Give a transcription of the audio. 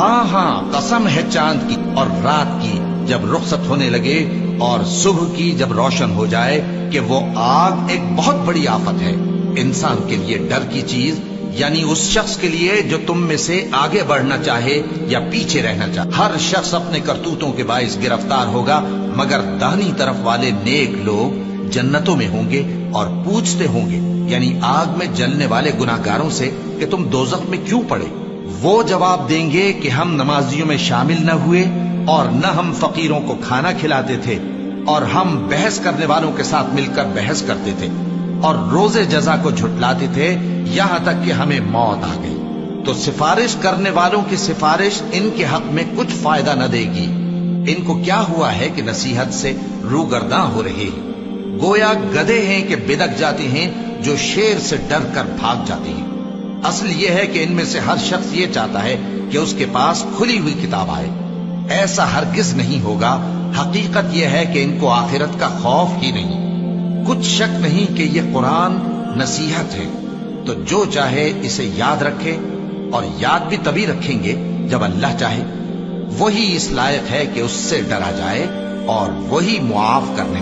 ہاں ہاں قسم ہے چاند کی اور رات کی جب رخصت ہونے لگے، اور صبح کی جب روشن ہو جائے، کہ وہ آگ ایک بہت بڑی آفت ہے انسان کے لیے ڈر کی چیز، یعنی اس شخص کے لیے جو تم میں سے آگے بڑھنا چاہے یا پیچھے رہنا چاہے۔ ہر شخص اپنے کرتوتوں کے باعث گرفتار ہوگا، مگر داہنی طرف والے نیک لوگ جنتوں میں ہوں گے اور پوچھتے ہوں گے، یعنی آگ میں جلنے والے گناہگاروں سے، کہ تم دوزخ میں کیوں پڑے؟ وہ جواب دیں گے کہ ہم نمازیوں میں شامل نہ ہوئے، اور نہ ہم فقیروں کو کھانا کھلاتے تھے، اور ہم بحث کرنے والوں کے ساتھ مل کر بحث کرتے تھے، اور روز جزا کو جھٹلاتے تھے، یہاں تک کہ ہمیں موت آ گئی۔ تو سفارش کرنے والوں کی سفارش ان کے حق میں کچھ فائدہ نہ دے گی۔ ان کو کیا ہوا ہے کہ نصیحت سے روگرداں ہو رہے ہیں؟ گویا گدھے ہیں کہ بدک جاتے ہیں، جو شیر سے ڈر کر بھاگ جاتے ہیں۔ اصل یہ ہے کہ ان میں سے ہر شخص یہ چاہتا ہے کہ اس کے پاس کھلی ہوئی کتاب آئے۔ ایسا ہرگز نہیں ہوگا۔ حقیقت یہ ہے کہ ان کو آخرت کا خوف ہی نہیں۔ کچھ شک نہیں کہ یہ قرآن نصیحت ہے، تو جو چاہے اسے یاد رکھے، اور یاد بھی تبھی رکھیں گے جب اللہ چاہے۔ وہی اس لائق ہے کہ اس سے ڈرا جائے، اور وہی معاف کرنے